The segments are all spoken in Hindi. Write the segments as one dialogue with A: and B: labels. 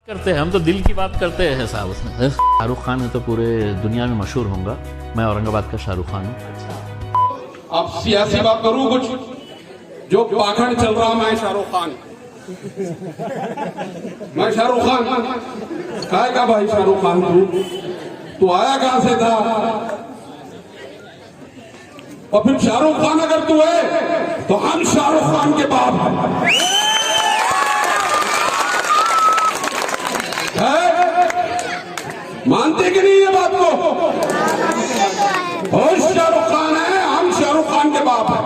A: करते हैं हम तो दिल की बात करते हैं साहब। उसमें शाहरुख खान है तो पूरे दुनिया में मशहूर होऊंगा। मैं औरंगाबाद का शाहरुख खान हूँ।
B: अब सियासी बात करूं कुछ जो पाखंड चल रहा, मैं शाहरुख खान, मैं शाहरुख खान काय का भाई शाहरुख खान तू आया कहां से था? और फिर शाहरुख खान अगर तू है तो हम शाहरुख खान के बाप है। मानते कि नहीं ये बात को? और शाहरुख खान है, हम शाहरुख खान के बाप हैं।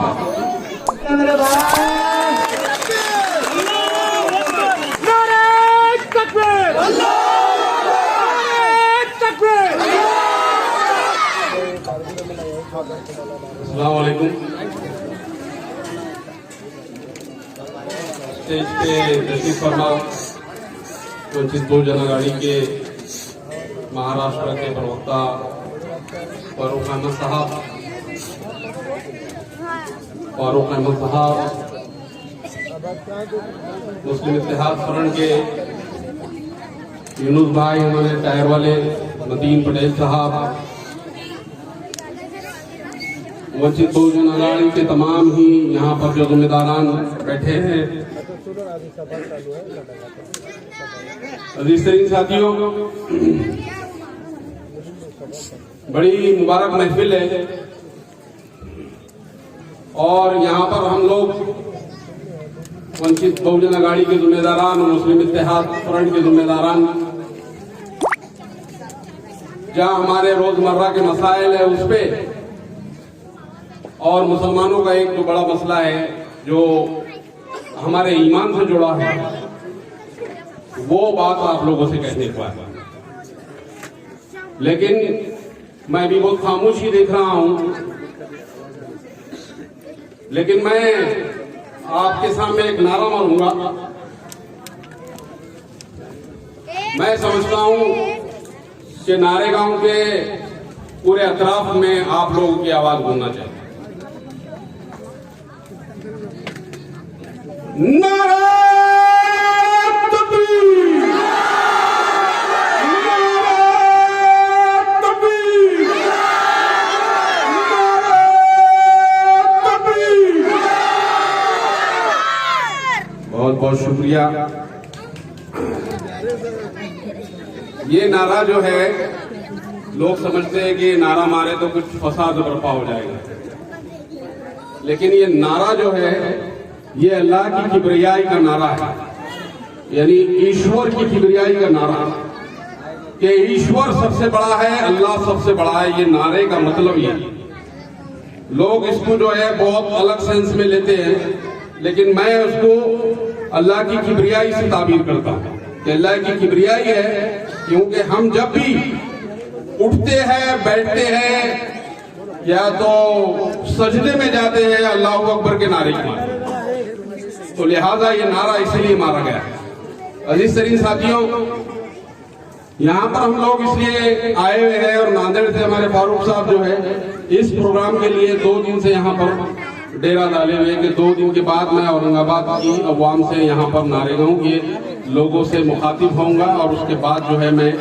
B: अस्सलाम वालेकुम। स्टेज पे तशरीफ फरमा वंचित बहुजन आघाड़ी के महाराष्ट्र के प्रवक्ता फारूक अहमद साहब, मुस्लिम इत्तेहाद फ्रंट के यूनुस भाई, हमारे टायर वाले नदीम पटेल साहब, वंचित बहुजन आघाड़ी के तमाम ही यहाँ पर जो जिम्मेदारान बैठे हैं, अजीज तरीन साथियों, बड़ी मुबारक महफिल है और यहाँ पर हम लोग वंचित बहुजन आघाड़ी के जिम्मेदारान और मुस्लिम इत्तेहाद फ्रंट के जिम्मेदारान जहाँ हमारे रोजमर्रा के मसाइल है उस पे और मुसलमानों का एक जो बड़ा मसला है जो हमारे ईमान से जुड़ा है, वो बात आप लोगों से कहने को आया। लेकिन मैं भी बहुत खामोशी देख रहा हूं, लेकिन मैं आपके सामने एक नारा मारूंगा। मैं समझता हूं कि नारेगांव के पूरे अतराफ में आप लोगों की आवाज गूंजना चाहिए। नारा तकबीर, नारा तकबीर, नारा तकबीर। बहुत बहुत शुक्रिया। ये नारा जो है, लोग समझते हैं कि ये नारा मारे तो कुछ फसाद बर्पा हो जाएगा, लेकिन ये नारा जो है ये अल्लाह की किबरियाई का नारा है, यानी ईश्वर की किबरियाई का नारा कि ईश्वर सबसे बड़ा है, अल्लाह सबसे बड़ा है। ये नारे का मतलब ये, लोग इसको जो है बहुत अलग सेंस में लेते हैं, लेकिन मैं उसको अल्लाह की किबरियाई से ताबीर करता हूँ कि अल्लाह की किबरियाई है, क्योंकि हम जब भी उठते हैं, बैठते हैं या तो सजदे में जाते हैं, अल्लाह अकबर के नारे की मारते, तो लिहाजा ये नारा इसलिए मारा गया है। अजीज तरीन साथियों, यहाँ पर हम लोग इसलिए आए हुए हैं और नांदेड़ से हमारे फारूक साहब जो है इस प्रोग्राम के लिए 2 दिन से यहाँ पर डेरा डाले हुए कि 2 दिन के बाद मैं औरंगाबाद की अवाम से यहाँ पर नारेगांव के लोगों से मुखातिब होऊंगा और उसके बाद जो है मैं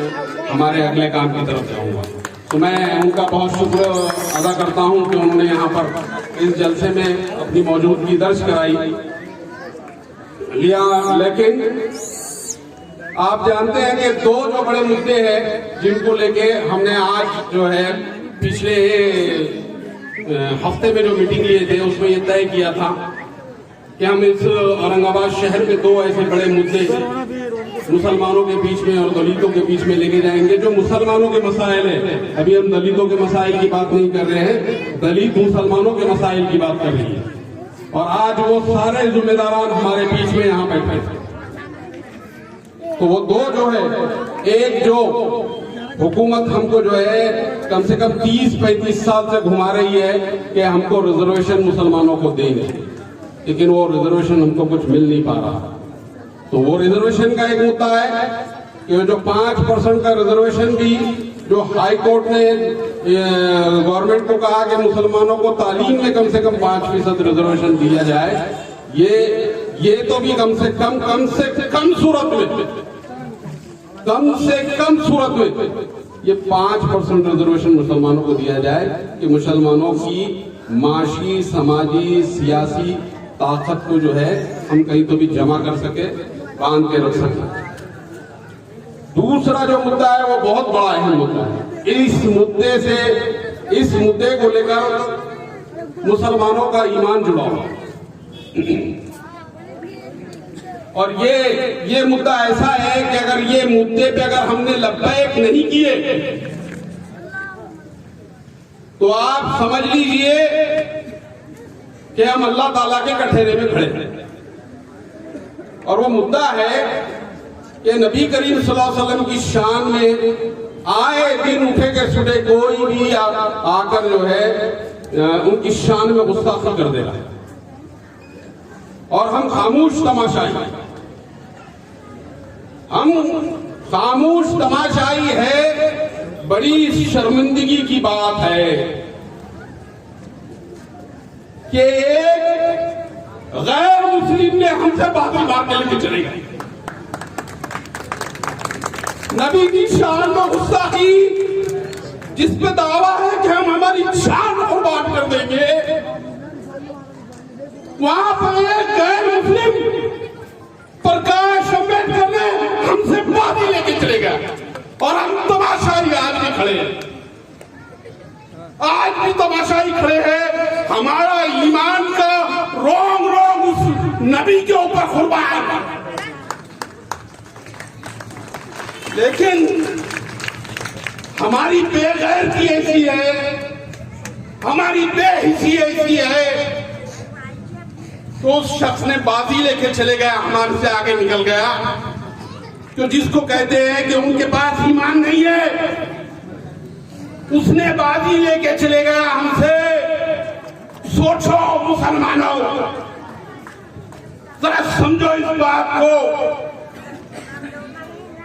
B: हमारे अगले काम की तरफ जाऊंगा। तो मैं उनका बहुत शुक्र अदा करता हूँ कि उन्होंने यहाँ पर इस जलसे में अपनी मौजूदगी दर्ज कराई लिया। लेकिन आप जानते हैं कि 2 जो बड़े मुद्दे हैं जिनको लेके हमने आज जो है पिछले हफ्ते में जो मीटिंग लिए थे उसमें ये तय किया था कि हम इस औरंगाबाद शहर में 2 ऐसे बड़े मुद्दे मुसलमानों के बीच में और दलितों के बीच में लेके जाएंगे। जो मुसलमानों के मसाइल है, अभी हम दलितों के मसाइल की बात नहीं कर रहे हैं, दलित मुसलमानों के मसाइल की बात कर रही है। और आज वो सारे जिम्मेदारान हमारे बीच में यहाँ बैठे थे, तो वो 2 जो है, एक जो हुकूमत हमको जो है कम से कम 30-35 साल से घुमा रही है कि हमको रिजर्वेशन मुसलमानों को देंगे, लेकिन वो रिजर्वेशन हमको कुछ मिल नहीं पा रहा। तो वो रिजर्वेशन का एक मुद्दा है कि जो 5% का रिजर्वेशन भी जो हाई कोर्ट ने गवर्नमेंट को कहा कि मुसलमानों को तालीम में कम से कम 5% रिजर्वेशन दिया जाए, ये तो भी कम से कम सूरत में कम से कम सूरत में ये 5% रिजर्वेशन मुसलमानों को दिया जाए कि मुसलमानों की माशी, समाजी, सियासी ताकत को जो है हम कहीं तो भी जमा कर सके, बांध के रख सके। दूसरा जो मुद्दा है वो बहुत बड़ा अहम मुद्दा है। इस मुद्दे को लेकर मुसलमानों का ईमान जुड़ा हुआ और ये मुद्दा ऐसा है कि अगर ये मुद्दे पे अगर हमने लब्बैक नहीं किए तो आप समझ लीजिए कि हम अल्लाह ताला के कठेरे में खड़े हैं। और वो मुद्दा है कि नबी करीम सल्लल्लाहु अलैहि वसल्लम की शान में आए दिन उठे के सुटे कोई भी आकर जो है उनकी शान में गुस्ताखी कर दे रहा है और हम खामोश तमाशाई है। बड़ी शर्मिंदगी की बात है कि एक गैर मुस्लिम ने हमसे बातें मार के लेके चले गए। नबी की शान में गुस्ताखी, जिस पे दावा है कि हम हमारी शान को बात कर देंगे, वहां पर एक गैर मुस्लिम प्रकाश अम्बेडकर ने हमसे बातें लेके चले गए और हम तमाशाई आज भी खड़े हैं। आज भी तमाशाई खड़े हैं। हमारा ईमान का रोंग उस नबी के ऊपर कुर्बान है। लेकिन हमारी बेगैरती ऐसी है, हमारी बेहिसी ऐसी है तो उस शख्स ने बाजी लेके चले गया, हमारे से आगे निकल गया। तो जिसको कहते हैं कि उनके पास ईमान नहीं है, उसने बाजी लेके चले गया हमसे। सोचो मुसलमानों, जरा समझो इस बात को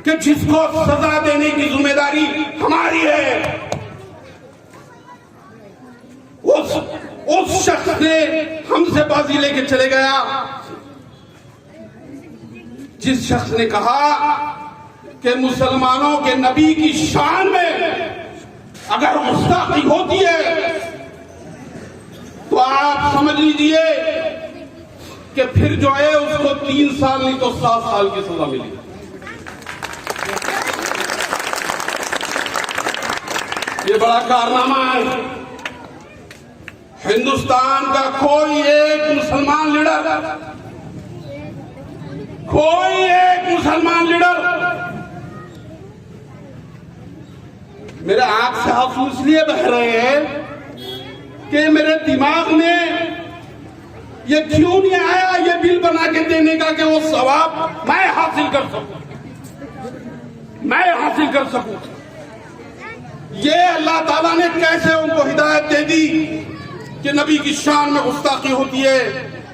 B: कि जिसको सजा देने की जिम्मेदारी हमारी है, उस शख्स ने हमसे बाजी लेके चले गया। जिस शख्स ने कहा कि मुसलमानों के नबी की शान में अगर गुस्ताखी होती है तो आप समझ लीजिए कि फिर जो है उसको 3 साल नहीं तो 7 साल की सजा मिली। ये बड़ा कारनामा है। हिंदुस्तान का कोई एक मुसलमान लीडर मेरे आंख से आंसू इसलिए बह रहे हैं कि मेरे दिमाग में ये क्यों नहीं आया ये बिल बना के देने का कि वो सवाब मैं हासिल कर सकूं। ये अल्लाह ताला ने कैसे उनको हिदायत दे दी कि नबी की शान में गुस्ताखी होती है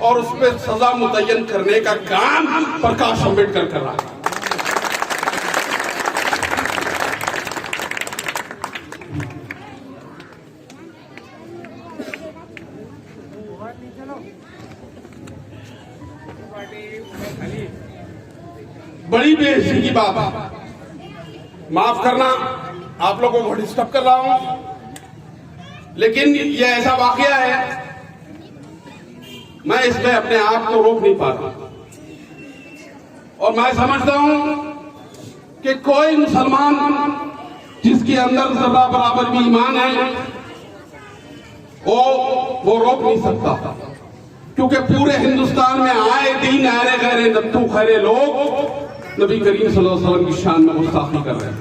B: और उस पर सजा मुतय्यन करने का काम प्रकाश अम्बेडकर कर रहा है। बड़ी बेइज्जती की बात है। माफ करना आप लोगों को डिस्टर्ब कर रहा हूं, लेकिन ये ऐसा वाकया है, मैं इसमें अपने आप को रोक नहीं पाता। और मैं समझता हूं कि कोई मुसलमान जिसके अंदर जरा बराबर भी ईमान है वो रोक नहीं सकता, क्योंकि पूरे हिंदुस्तान में आए दिन आरे गैरे नत्थू खैरे लोग नबी करीम सल्लल्लाहु अलैहि वसल्लम की शान में गुस्ताखी कर रहे हैं।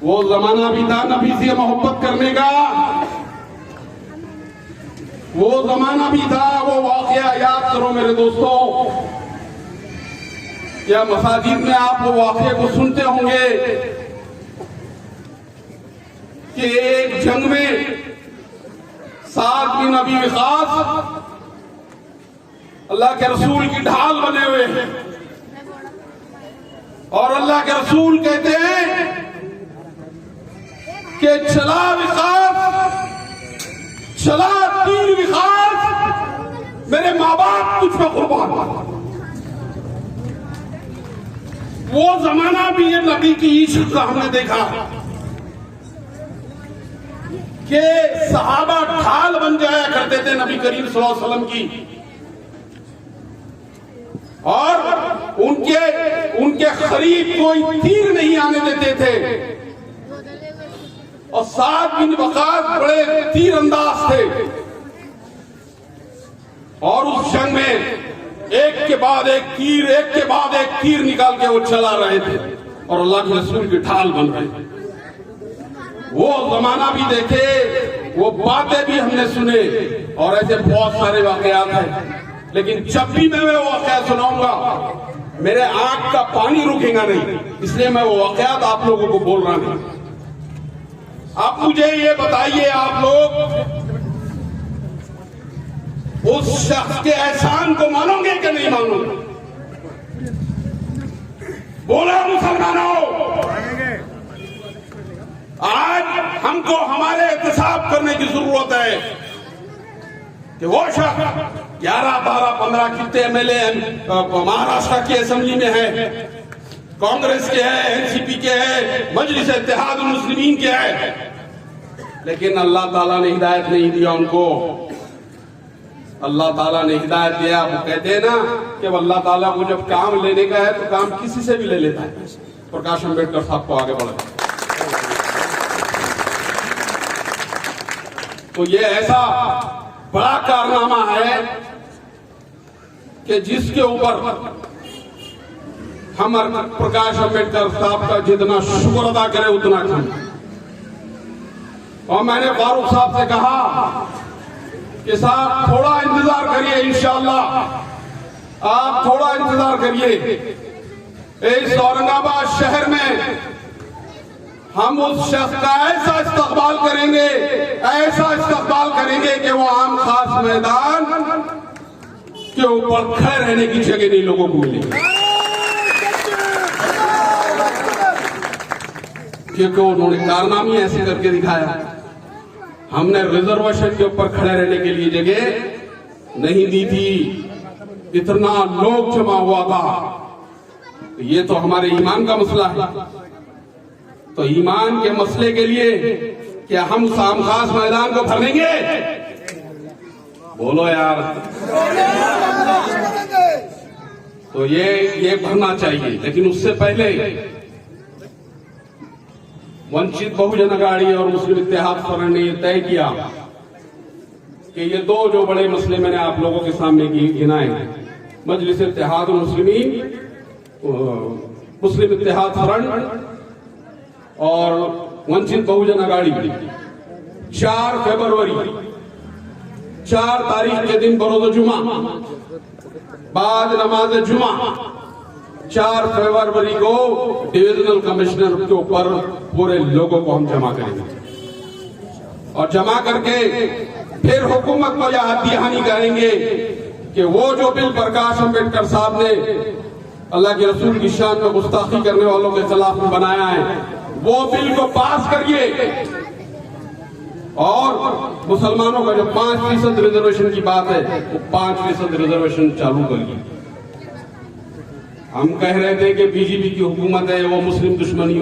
B: वो जमाना भी था नबी से मोहब्बत करने का, वो जमाना भी था। वो वाकया याद करो मेरे दोस्तों, क्या मसाजिद में आप वो वाकये को सुनते होंगे कि एक जंग में साद बिन अबी वक़ास अल्लाह के रसूल की ढाल बने हुए हैं और अल्लाह के रसूल कहते हैं कि चला विकास, चला तीन विकास, मेरे माँ बाप तुझ पर कुर्बान। वो जमाना भी ये नबी की इश्क का हमने देखा कि सहाबा ढाल बन जाया करते थे नबी करीम सल्लल्लाहु अलैहि वसल्लम की, और उनके करीब कोई तीर नहीं आने देते थे। और साद बिन वकास बड़े तीर अंदाज थे, और उस जंग में एक के बाद एक तीर निकाल के वो चला रहे थे, और अल्लाह के रसूल की ढाल बन रहे थे। वो जमाना भी देखे, वो बातें भी हमने सुने, और ऐसे बहुत सारे वाकयात हैं। लेकिन जब भी मैं वो वाकया सुनाऊंगा मेरे आंख का पानी रुकेगा नहीं, इसलिए मैं वो वाकयात आप लोगों को बोल रहा हूं। आप मुझे ये बताइए, आप लोग उस शख्स के एहसान को मानोगे कि नहीं मानोगे? बोलो मुसलमानों, आज हमको हमारे एहतसाब करने की जरूरत है कि वो शख्स 11, 12, 15 कितने एमएलए महाराष्ट्र की असेंबली में है, कांग्रेस के है, एनसीपी के है, मजलिस इत्तेहाद मुस्लिमीन के है, लेकिन अल्लाह ताला ने हिदायत नहीं दिया उनको। अल्लाह ताला ने हिदायत दिया। वो कहते हैं ना कि अल्लाह ताला को जब काम लेने का है तो काम किसी से भी ले लेता है। प्रकाश अंबेडकर साहब को आगे बढ़ा, तो ये ऐसा बड़ा कारनामा है कि जिसके ऊपर हम प्रकाश अंबेडकर साहब का जितना शुक्र अदा करें उतना कम। और मैंने फारूक साहब से कहा कि साहब थोड़ा इंतजार करिए, इंशाअल्लाह आप थोड़ा इंतजार करिए। इस औरंगाबाद शहर में हम उस शख्स का ऐसा इस्तकबाल करेंगे कि वो आम खास मैदान के ऊपर खड़े रहने की जगह नहीं लोगों को मिलेगी, क्योंकि उन्होंने कारनामे ऐसे करके दिखाया। हमने रिजर्वेशन के ऊपर खड़े रहने के लिए जगह नहीं दी थी, इतना लोग जमा हुआ था। ये तो हमारे ईमान का मसला है। तो ईमान के मसले के लिए क्या हम शाम खास मैदान को भर लेंगे? बोलो यार। तो ये भरना चाहिए, लेकिन उससे पहले वंचित बहुजन अघाड़ी और मुस्लिम इत्तेहाद फ्रंट ने तय किया कि ये दो जो बड़े मसले मैंने आप लोगों के सामने गिनाए, मजलिस इत्तेहाद मुस्लिमीन, मुस्लिम इत्तेहाद फ्रंट और वंचित बहुजन अघाड़ी, 4 फरवरी 4 तारीख के दिन बरोज़ जुमा बाद नमाज जुमा 4 फरवरी को डिविजनल कमिश्नर के ऊपर पूरे लोगों को हम जमा करेंगे, और जमा करके फिर हुकूमत को यह दहानी करेंगे कि वो जो बिल प्रकाश अंबेडकर साहब ने अल्लाह के रसूल की शान में गुस्ताखी करने वालों के खिलाफ में बनाया है, वो बिल को पास करिए, और मुसलमानों का जो 5% रिजर्वेशन की बात है वो 5% रिजर्वेशन चालू करिए। हम कह रहे थे कि बीजेपी की हुकूमत है, वो मुस्लिम दुश्मनी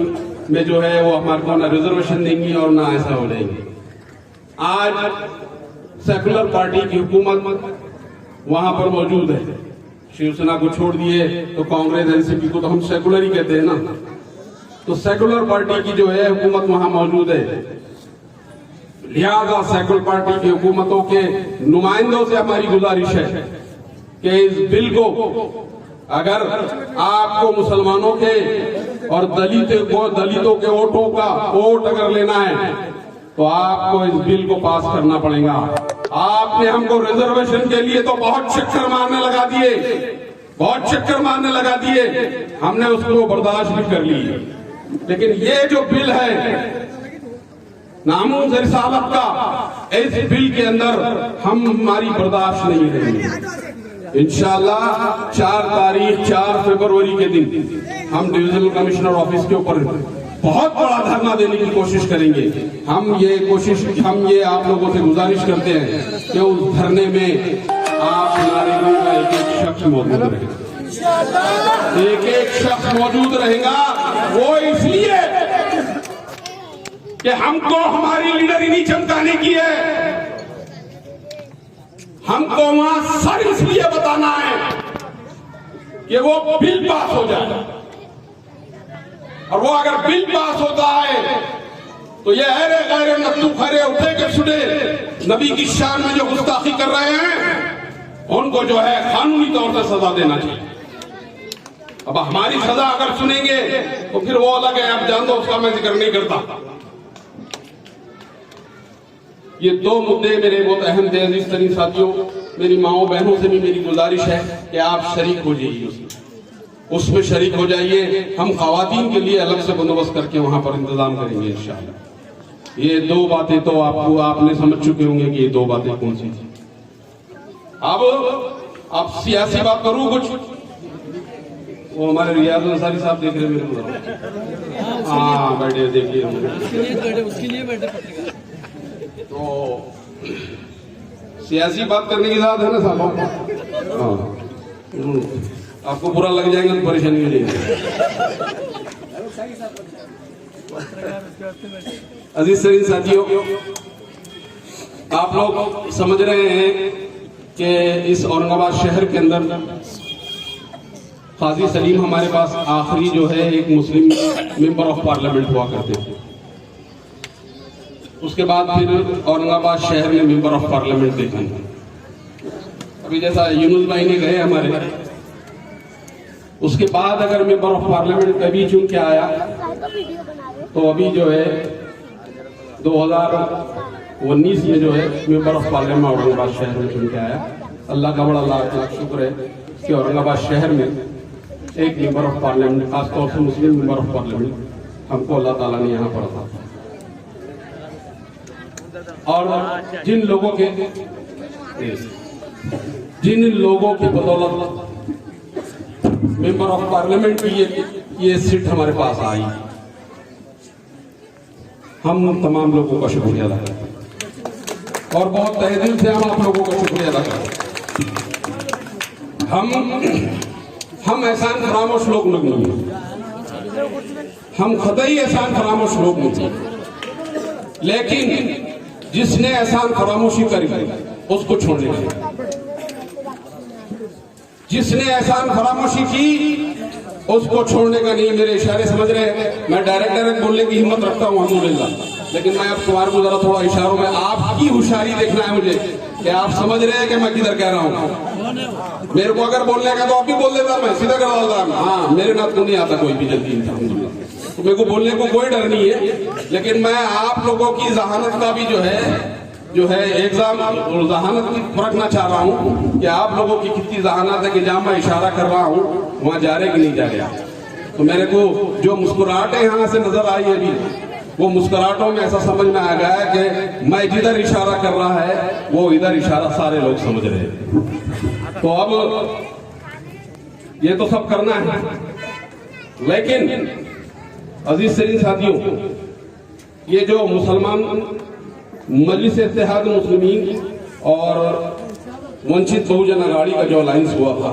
B: में जो है वो हमारे को ना रिजर्वेशन देंगी और ना ऐसा हो जाएंगे। आज सेकुलर पार्टी की हुकूमत वहां पर मौजूद है। शिवसेना को छोड़ दिए तो कांग्रेस एनसीपी को तो हम सेकुलर ही कहते हैं ना, तो सेकुलर पार्टी की जो है हुकूमत वहां मौजूद है। लिहाजा सेकुलर पार्टी की हुकूमतों के नुमाइंदों से हमारी गुजारिश है कि इस बिल को अगर आपको मुसलमानों के और दलितों के वोटों का वोट अगर लेना है तो आपको इस बिल को पास करना पड़ेगा। आपने हमको रिजर्वेशन के लिए तो बहुत चक्कर मारने लगा दिए, हमने उसको बर्दाश्त भी कर ली, लेकिन ये जो बिल है नामूस रिसालत का, इस बिल के अंदर हमारी बर्दाश्त नहीं रहेगी। इंशाअल्लाह 4 फरवरी के दिन हम डिविजनल कमिश्नर ऑफिस के ऊपर बहुत बड़ा धरना देने की कोशिश करेंगे। हम ये आप लोगों से गुजारिश करते हैं कि उस धरने में आप नारेबाजी का एक शख्स मौजूद रहे। एक एक शख्स मौजूद रहेगा। वो इसलिए कि हमको हमारी लीडर ही नहीं चमकाने की है, हमको वहां सर इसलिए बताना है कि वो बिल पास हो जाए, और वो अगर बिल पास होता है तो ये अरे गैर नत्तू खरे उठे के सुने नबी की शान में जो गुस्ताखी कर रहे हैं उनको जो है कानूनी तौर से सजा देना चाहिए। अब हमारी सजा अगर सुनेंगे तो फिर वो अलग है, आप जान दो, उसका मैं जिक्र नहीं करता। ये दो मुद्दे मेरे बहुत अहम थे अजीज तरीन साथियों। मेरी माओ बहनों से भी मेरी गुजारिश है कि आप शरीक हो जाइए, उसमें शरीक हो जाइए। हम खवातीन के लिए अलग से बंदोबस्त करके वहां पर इंतजाम करेंगे इंशाअल्लाह। ये दो बातें तो आपने समझ चुके होंगे कि ये दो बातें कौन सी थी। अब सियासी बात करूं कुछ, वो हमारे रियाज अंसारी साहब देख रहे हैं मेरे को। हाँ बैठे, देखिए उसके लिए बैठे। तो सियासी बात करने की बात है ना साहब। हाँ, आपको बुरा लग जाएगा तो परेशानी हो जाएगी। अजीज सरीन साथियों, आप लोग समझ रहे हैं कि इस औरंगाबाद शहर के अंदर काजी सलीम हमारे पास आखिरी जो है एक मुस्लिम मेंबर ऑफ पार्लियामेंट हुआ करते थे। उसके बाद फिर औरंगाबाद शहर में मेंबर ऑफ पार्लियामेंट देखेंगे। अभी जैसा यूनुस भाई ने गए हमारे, उसके बाद अगर मेंबर ऑफ पार्लियामेंट कभी चुन के आया तो अभी जो है 2019 में जो है मेंबर ऑफ पार्लियामेंट औरंगाबाद शहर में चुन के आया। अल्लाह का बड़ा लाख लाख शुक्र है कि औरंगाबाद शहर में एक मेंबर ऑफ पार्लियामेंट, खासतौर से मुस्लिम मेंबर ऑफ पार्लियामेंट हमको अल्लाह ताला ने यहाँ पर था। और जिन लोगों की बदौलत मेंबर ऑफ पार्लियामेंट की ये सीट हमारे पास आई, हम तमाम लोगों का शुक्रिया अदा करते हैं और बहुत तहे दिल से हम आप लोगों का शुक्रिया अदा करते हैं। हम एहसान फरामोश लोग नहीं हैं, हम कतई एहसान फरामोश लोग नहीं हैं, लेकिन जिसने एहसान फरामोशी करी उसको छोड़ने की, जिसने एहसान फरामोशी की उसको छोड़ने का नहीं। मेरे इशारे समझ रहे हैं, मैं डायरेक्ट बोलने की हिम्मत रखता हूँ अल्हम्दुलिल्लाह, लेकिन मैं अब तुम्हारे को जरा थोड़ा इशारों में आपकी होशियारी देखना है मुझे कि आप समझ रहे हैं कि मैं किधर कह रहा हूँ। मेरे को अगर बोलने का तो आप भी बोल देता, मैं सीधा कर देता। हाँ, मेरे नाथ को नहीं आता कोई भी जल्दी, अल्हम्दुलिल्लाह, तो मेरे को बोलने को कोई डर नहीं है। लेकिन मैं आप लोगों की जहानत का भी जो है एग्जाम जहानत की परखना चाह रहा हूँ कि आप लोगों की कितनी जहानत है कि जहां मैं इशारा कर रहा हूँ वहां जा रहे कि नहीं जा रहे। तो मेरे को जो मुस्कुराहटें यहाँ से नजर आई है अभी, वो मुस्कुराहटों में ऐसा समझ में आ गया है कि मैं जिधर इशारा कर रहा है वो इधर इशारा सारे लोग समझ रहे हैं। तो अब ये तो सब करना है, लेकिन अजीज सरीन साथियों, ये जो मुसलमान मजलिस इत्तेहाद मुस्लिमीन और वंचित बहुजन अघाड़ी का जो अलायंस हुआ था,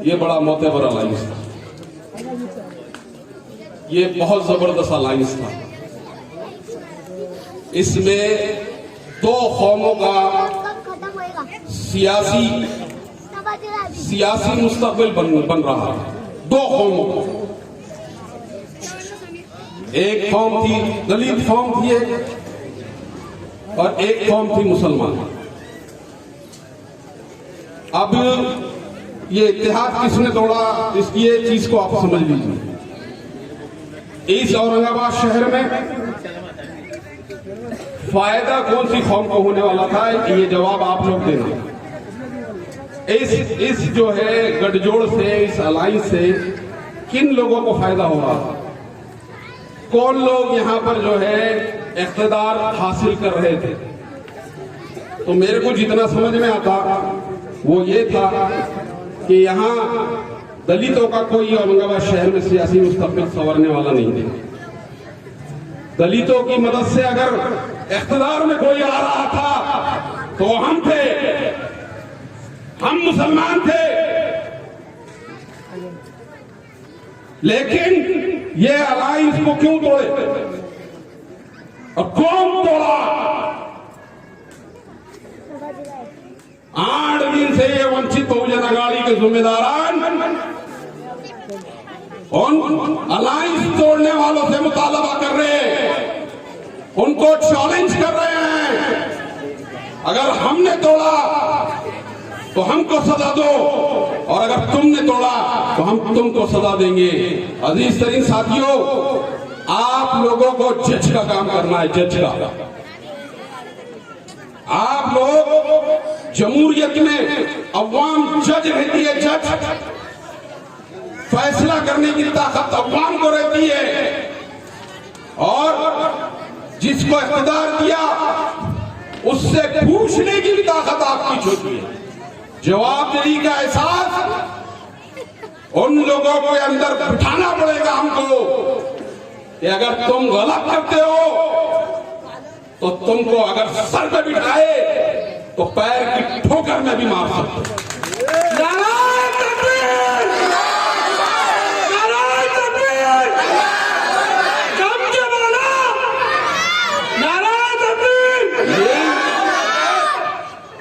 B: ये बड़ा मोतेबर अलायंस था, ये बहुत जबरदस्त अलायंस था। इसमें दो कौमों का सियासी मुस्तकबिल बन रहा है। दो कौमों को, एक कौम थी दलित कौम थी और एक कौम थी मुसलमान। अब ये इत्तेहाद किसने तोड़ा, इसकी ये चीज को आप समझ लीजिए। इस औरंगाबाद शहर में फायदा कौन सी कौम को होने वाला था, ये जवाब आप लोग देना। इस जो है गठजोड़ से, इस अलायंस से किन लोगों को फायदा हो रहा था, कौन लोग यहां पर जो है इख्तिदार हासिल कर रहे थे। तो मेरे को जितना समझ में आता वो ये था कि यहां दलितों का कोई औरंगाबाद शहर में सियासी मुस्तकबिल संवरने वाला नहीं है। दलितों की मदद से अगर इख्तिदार में कोई आ रहा था तो हम थे, हम मुसलमान थे, लेकिन ये अलायंस को क्यों तोड़े और कौन तोड़ा? 8 दिन से ये वंचित बहुजन आघाड़ी के जिम्मेदारान उन अलायंस तोड़ने वालों से मुतालबा कर रहे हैं, उनको चैलेंज कर रहे हैं, अगर हमने तोड़ा तो हमको सजा दो और अगर तुमने तोड़ा तो हम तुमको सजा देंगे। अजीज तरीन साथियों, आप लोगों को जज का काम करना है, जज का। आप लोग जमहूरियत में अवाम जज रहती है, जज फैसला करने की ताकत अवाम को रहती है और जिसको इख्तियार दिया उससे पूछने की भी ताकत आपकी होती है। जवाबदेही का एहसास उन लोगों के अंदर बिठाना पड़ेगा हमको कि अगर तुम गलत करते हो तो तुमको अगर सर पे बिठाए तो पैर की ठोकर में भी मार सकते हो।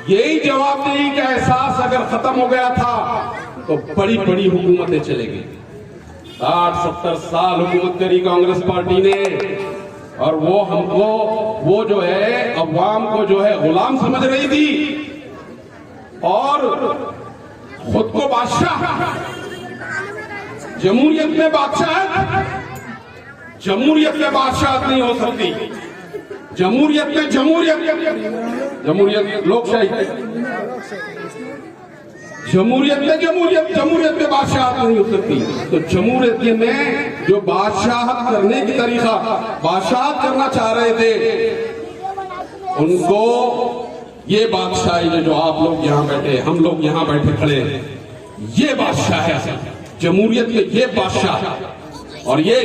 B: यही जवाबदेही का एहसास अगर खत्म हो गया था तो बड़ी बड़ी हुकूमतें चलेगी। 60-70 साल हुकूमत करी कांग्रेस पार्टी ने और वो हमको वो जो है अवाम को जो है गुलाम समझ रही थी और खुद को बादशाह। जमहूरियत में जमहूरियत में बादशाह नहीं हो सकती। जमहूरियत में जमहूरियत लोकशाही, जमहूरियत में बादशाहत नहीं हो सकती। तो जमहूरियत में जो बादशाहत करने की तरीका बादशाहत करना चाह रहे थे उनको ये बादशाही जो आप लोग यहाँ बैठे, हम लोग यहाँ बैठे खड़े, ये बादशाह है जमहूरियत में, ये बादशाह। और ये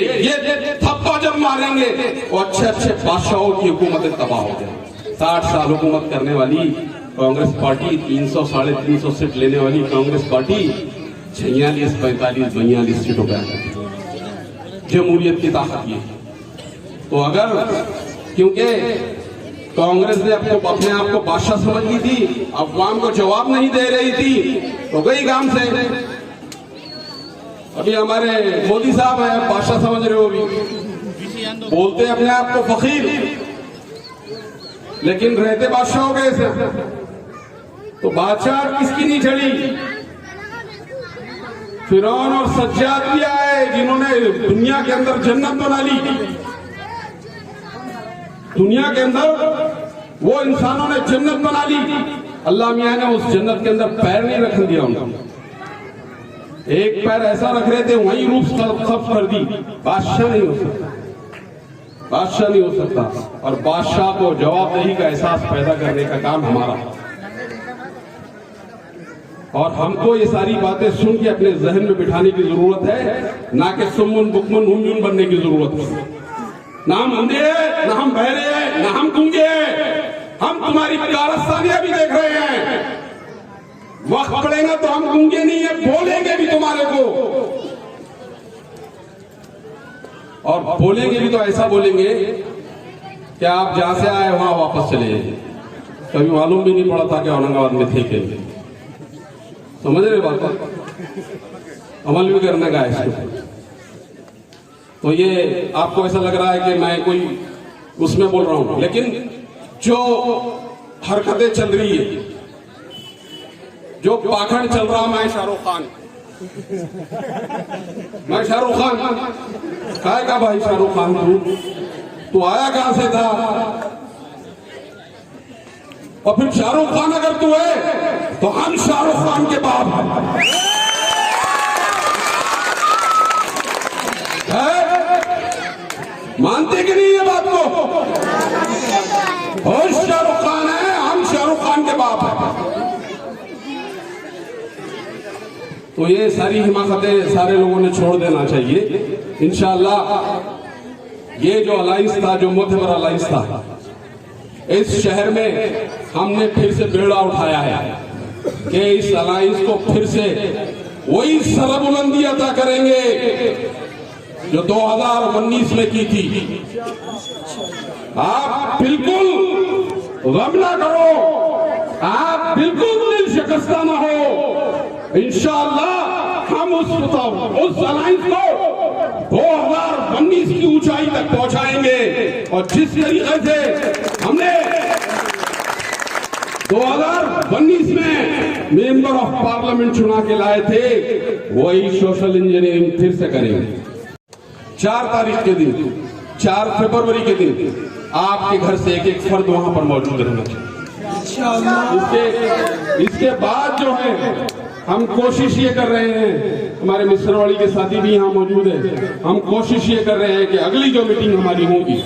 B: थप्पा जब मारेंगे वो अच्छे बादशाहों की हुकूमतें तबाह हो जाएंगी। 60 साल हुकूमत करने वाली कांग्रेस पार्टी, 300-350 सीट लेने वाली कांग्रेस पार्टी 46, 45, 42 सीटों पर जमहूरियत की ताकत ये। तो अगर क्योंकि कांग्रेस ने अपने आप को बादशाह समझ ली थी, अवाम को जवाब नहीं दे रही थी, तो गई काम से। अभी हमारे मोदी साहब हैं, बादशाह समझ रहे हो, भी बोलते अपने आप को फकीर, लेकिन रहते बादशाह हो गए से। तो बादशाह किसकी नहीं चढ़ी? फिरौन और सज्जाद भी आए जिन्होंने दुनिया के अंदर जन्नत बना ली। दुनिया के अंदर वो इंसानों ने जन्नत बना ली, अल्लाह मियां ने उस जन्नत के अंदर पैर नहीं रखने दिया उनको। एक पैर ऐसा रख रहे थे वहीं रूप सब कर दी। बादशाह नहीं हो सकता, बादशाह नहीं हो सकता। और बादशाह को जवाबदेही का एहसास पैदा करने का काम हमारा। और हमको ये सारी बातें सुन के अपने जहन में बिठाने की जरूरत है, ना कि सुमन बुकमन हुमयुन बनने की जरूरत है। ना हम अंधे हैं, ना हम बहरे हैं, ना हम गूंगे हैं। हम तुम्हारी कारस्तानियां भी देख रहे हैं। वक्त पड़ेगा तो हम गूंगे नहीं है, बोलेंगे भी तुम्हारे को, और बोलेंगे भी तो ऐसा बोलेंगे कि आप जहां से आए वहां वापस चले जाइए। कभी मालूम भी नहीं पड़ा था कि औरंगाबाद में थे के। समझ रहे बात? अमल भी करने का है इसको। तो ये आपको ऐसा लग रहा है कि मैं कोई उसमें बोल रहा हूं, लेकिन जो हरकतें चल रही है, जो पाखंड चल रहा, मैं शाहरुख खान काय का भाई शाहरुख खान तू आया कहां से था? और फिर शाहरुख खान अगर तू है तो हम शाहरुख खान के बाप है। मानते कि नहीं ये बात को? और शाहरुख खान है, हम शाहरुख खान के बाप है। तो ये सारी हिमाकतें सारे लोगों ने छोड़ देना चाहिए इंशाअल्लाह। ये जो अलायंस था, जो मोतबर अलायंस था, इस शहर में हमने फिर से बेड़ा उठाया है कि इस अलायंस को फिर से वही सरबुलंदी अता करेंगे जो 2019 में की थी। आप बिल्कुल गम ना करो, आप बिल्कुल दिल शिकस्ता ना हो। इंशाअल्लाह हम उस अलायंस को 2019 की ऊंचाई तक पहुंचाएंगे। और जिस तरीके से हमने 2019 में मेंबर ऑफ पार्लियामेंट चुना के लाए थे, वही सोशल इंजीनियरिंग फिर से करेंगे। 4 तारीख के दिन, 4 फरवरी के दिन आपके घर से एक एक फर्द वहां पर मौजूद रहना चाहिए। इसके बाद जो है हम कोशिश ये कर रहे हैं, हमारे मिसरवाड़ी के साथी भी यहाँ मौजूद है, हम कोशिश ये कर रहे हैं कि अगली जो मीटिंग हमारी होगी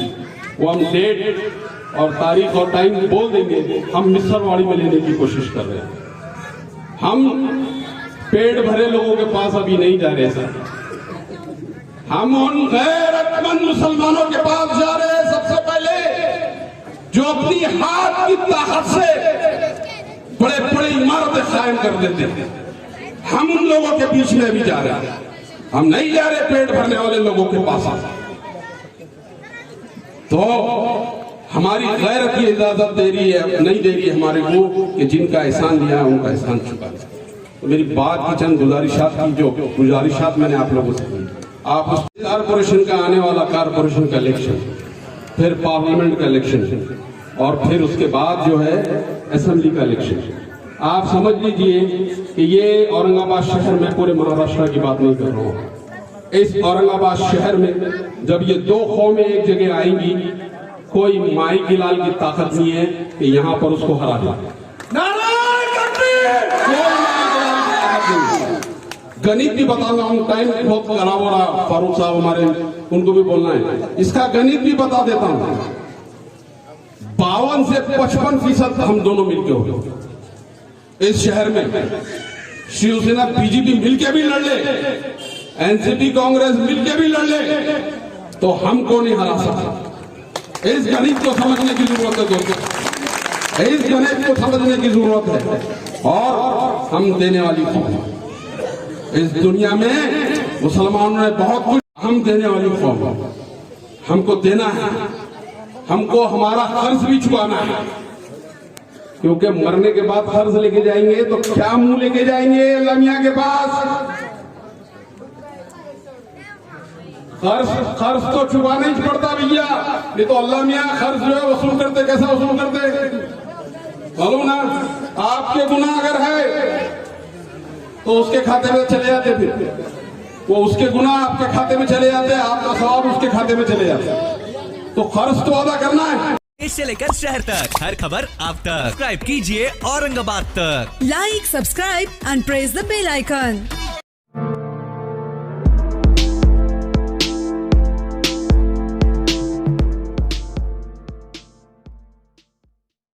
B: वो हम डेट और तारीख और टाइम बोल देंगे। हम मिसरवाड़ी में लेने की कोशिश कर रहे हैं। हम पेट भरे लोगों के पास अभी नहीं जा रहे सर, हम उन गैरतमंद मुसलमानों के पास जा रहे हैं सबसे पहले, जो अपनी हाथ की ताकत से बड़े बड़े इमारतें कायम कर देते हैं। हम उन लोगों के बीच में भी जा रहे हैं, हम नहीं जा रहे पेट भरने वाले लोगों के पास। तो हमारी गैरत ये इजाजत दे रही है, नहीं दे रही है हमारे को कि जिनका एहसान दिया है उनका एहसान चुका। तो मेरी बात की चंद गुजारिशात मैंने आप लोगों से की। आप उस कारपोरेशन का आने वाला कारपोरेशन का इलेक्शन, फिर पार्लियामेंट का इलेक्शन और फिर उसके बाद जो है असेंबली का इलेक्शन, आप समझ लीजिए कि ये औरंगाबाद शहर में, पूरे महाराष्ट्र की बात नहीं कर रहा हूँ, इस औरंगाबाद शहर में जब ये 2 कौमें एक जगह आएंगी, कोई माई की लाल की ताकत नहीं है कि यहाँ पर उसको हरा दे। गणित भी बताऊंगा, हम टाइम बहुत खराब हो रहा, फारूक साहब हमारे, उनको भी बोलना है, इसका गणित भी बता देता हूं। 52 से 55% हम दोनों मिलके हो इस शहर में। शिवसेना बीजेपी मिलके भी लड़ ले, एनसीपी कांग्रेस मिलके भी लड़ ले, तो हमको नहीं हरा सकता। इस गणित को समझने की जरूरत है दोस्तों, इस गणित को समझने की जरूरत है। और हम देने वाली कौम, इस दुनिया में मुसलमानों ने बहुत कुछ, हम देने वाली कौम, हमको देना है, हमको हमारा कर्ज भी चुकाना है। क्योंकि मरने के बाद कर्ज लेके जाएंगे तो क्या मुंह लेके जाएंगे अल्लाह मियां के पास? कर्ज तो चुकाना ही पड़ता भैया, नहीं तो अल्लाह मियां कर्ज जो है वसूल करते, कैसे वसूल करते मालूम ना? आपके गुनाह अगर है तो उसके खाते में चले जाते, फिर वो उसके गुनाह आपके खाते में चले जाते, आपका सवाब उसके खाते में चले जाते। तो कर्ज तो अदा करना है।
C: इससे लेकर शहर तक हर खबर आप तक। सब्सक्राइब कीजिए औरंगाबाद तक।
D: Like, subscribe and press the bell icon.